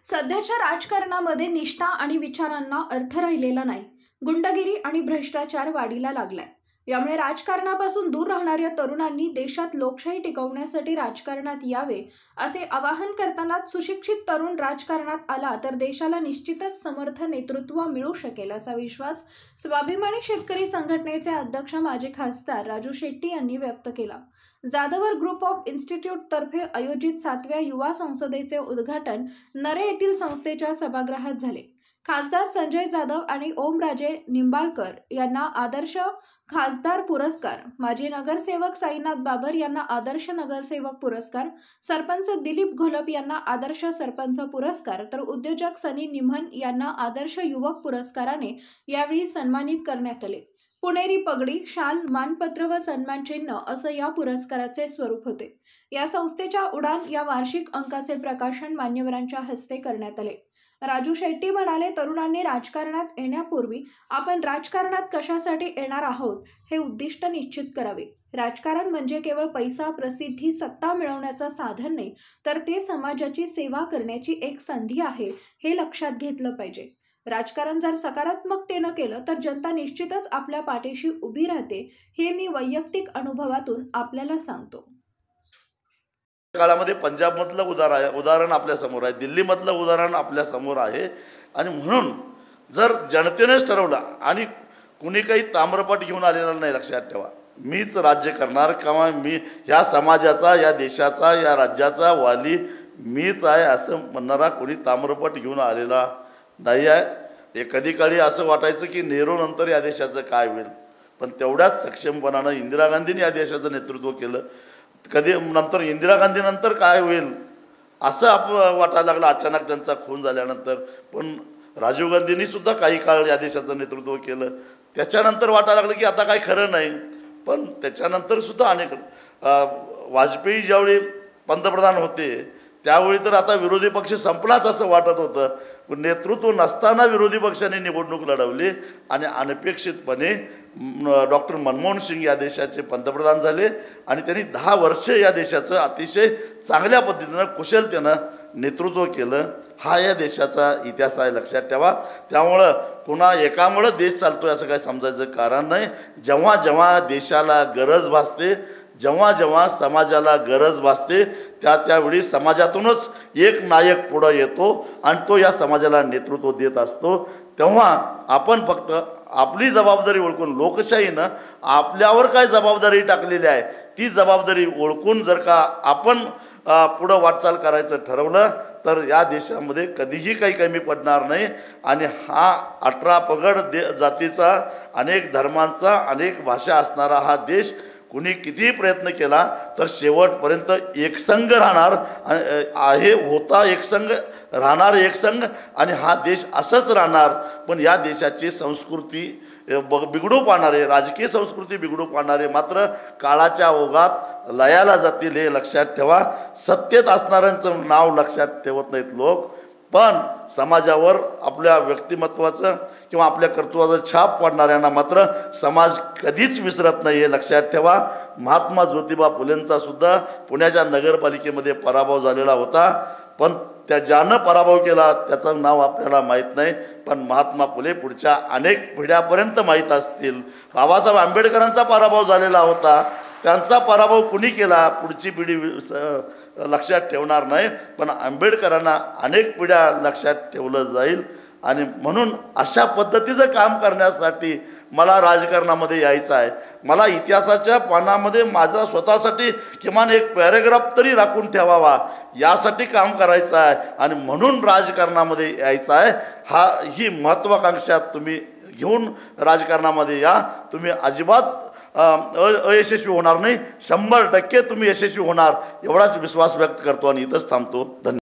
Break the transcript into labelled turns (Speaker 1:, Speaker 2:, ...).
Speaker 1: सध्याच्या राजकारणामध्ये निष्ठा आणि विचारांना अर्थ राहिलेला नाही। गुंडगिरी आणि भ्रष्टाचार वाढीला लागलाय। यामुळे राजकारणापासून दूर राहणाऱ्या तरुणांनी देशात लोकशाही टिकवण्यासाठी राजकारणात यावे असे आवाहन करतानाच सुशिक्षित तरुण राजकारणात आला तर देशाला निश्चितच समर्थ नेतृत्व मिळू शकेल असा विश्वास स्वाभिमानी शेतकरी संघटनेचे अध्यक्ष माजी खासदार राजू शेट्टी यांनी व्यक्त केला। जाधवर ग्रुप ऑफ इन्स्टिट्यूट तर्फे आयोजित 7व्या युवा संसदेचे उद्घाटन नरे येथील संस्थेच्या सभागृहात झाले। खासदार संजय जाधव आणि ओमराजे निंबाळकर यांना आदर्श खासदार पुरस्कार, माजी नगरसेवक साईनाथ बाबर यांना आदर्श नगरसेवक पुरस्कार, सरपंच दिलीप घोलप यांना आदर्श सरपंच पुरस्कार तर उद्योजक सनी निमन यांना आदर्श युवक पुरस्काराने यावेळी सन्मानित करण्यात आले। पुणेरी पगडी, शाल, मानपत्र व सन्मान चिन्ह असं या पुरस्काराचे स्वरूप होते। या संस्थेच्या उडान या वार्षिक अंकाचे प्रकाशन मान्यवरांच्या हस्ते करण्यात आले। राजू शेट्टी म्हणाले, तरुणांनी राजकारणात येण्यापूर्वी आपण राजकारणात कशासाठी येणार आहोत हे उद्दिष्ट निश्चित करावे। राजकारण म्हणजे केवळ पैसा, प्रसिद्धी, सत्ता मिळवण्याचं साधन नाही, तर ते समाजाची सेवा करण्याची एक संधी आहे हे लक्षात घेतलं पाहिजे। राजकारण जर सकारात्मकतेने केलं तर जनता निश्चितच आपल्या पाठीशी उभी राहते, हे मी वैयक्तिक अनुभवातून आपल्याला सांगतो।
Speaker 2: काळामध्ये पंजाबमधलं उदाहरण आपल्या समोर आहे, दिल्लीमधलं उदाहरण आपल्या समोर आहे। आणि म्हणून जर जनतेनेच ठरवलं आणि कुणी काही ताम्रपट घेऊन आलेला नाही, लक्षात ठेवा, मीच राज्य करणार किंवा मी या समाजाचा, या देशाचा, या राज्याचा वाली मीच आहे असं म्हणणारा कोणी ताम्रपट घेऊन आलेला नाही आहे। कधी काळी असं वाटायचं की नेहरू नंतर या देशाचं काय होईल, पण तेवढ्याच सक्षमपणानं इंदिरा गांधींनी या देशाचं नेतृत्व केलं। कधी नंतर इंदिरा गांधी नंतर काय होईल असं वाटायला लागलं अचानक त्यांचा खून झाल्यानंतर, पण राजीव गांधींनी सुद्धा काही काळ या देशाचं नेतृत्व केलं। त्याच्यानंतर वाटायला लागलं की आता काय खरं नाही, पण त्याच्यानंतर सुद्धा अनेक वाजपेयी ज्यावेळी पंतप्रधान होते त्यावेळी तर आता विरोधी पक्ष संपलाच असं वाटत होतं, पण नेतृत्व नसताना विरोधी पक्षांनी निवडणूक लढवली आणि अनपेक्षितपणे डॉक्टर मनमोहन सिंग या देशाचे पंतप्रधान झाले आणि त्यांनी 10 वर्ष या देशाचं अतिशय चांगल्या पद्धतीनं कुशलतेनं नेतृत्व केलं। हा या देशाचा इतिहास आहे, लक्षात ठेवा। त्यामुळं कुणा एकामुळं देश चालतोय असं काही समजायचं कारण नाही। जेव्हा जेव्हा देशाला गरज भासते, जेव्हा जेव्हा समाजाला गरज भासते, त्यावेळी समाजातूनच एक नायक पुढे येतो आणि तो या समाजाला नेतृत्व देत असतो। तेव्हा आपण फक्त आपली जबाबदारी ओळखून, लोकशाहीनं आपल्यावर काय जबाबदारी टाकलेली आहे ती जबाबदारी ओळखून जर का आपण पुढं वाटचाल करायचं ठरवलं तर या देशामध्ये कधीही काही कमी पडणार नाही। आणि हा 18 पगड जातीचा, अनेक धर्मांचा, अनेक भाषा असणारा हा देश कुणी कितीही प्रयत्न केला तर शेवटपर्यंत एकसंघ राहणार आहे, होता एकसंघ, राहणार एकसंघ आणि हा देश असंच राहणार। पण या देशाची संस्कृती बिघडू पाहणारे, राजकीय संस्कृती बिघडू पाहणारे मात्र काळाच्या ओघात लयाला जातील हे लक्षात ठेवा। सत्तेत असणाऱ्यांचं नाव लक्षात ठेवत नाहीत लोक, पण समाजावर आपल्या व्यक्तिमत्वाचं किंवा आपल्या कर्तृत्वाचं छाप पाडणाऱ्यांना मात्र समाज कधीच विसरत नाही हे लक्षात ठेवा। महात्मा ज्योतिबा फुलेंचा सुद्धा पुण्याच्या नगरपालिकेमध्ये पराभव झालेला होता, पण ज्यानं पराभव केला त्याचं नाव आपल्याला माहीत नाही, पण महात्मा फुले पुढच्या अनेक पिढ्यापर्यंत माहीत असतील। बाबासाहेब आंबेडकरांचा पराभव झालेला होता, त्यांचा पराभव कुणी केला पुढची पिढी लक्षात ठेवणार नाही, पण आंबेडकरांना अनेक पिढ्या लक्षात ठेवलं जाईल। आणि म्हणून अशा पद्धतीचं काम करण्यासाठी मला राजकारणामध्ये यायचं आहे। मला इतिहासाच्या पानामध्ये माझा स्वतःसाठी किमान एक पॅरेग्राफ तरी राखून ठेवावा यासाठी काम करायचं आहे आणि म्हणून राजकारणामध्ये यायचं आहे। ही महत्त्वाकांक्षा तुम्ही घेऊन राजकारणामध्ये या। तुम्ही अजिबात अयशस्वी होणार नाही, 100% तुम्ही यशस्वी होणार एवढाच विश्वास व्यक्त करतो आणि इथंच थांबतो। धन्यवाद।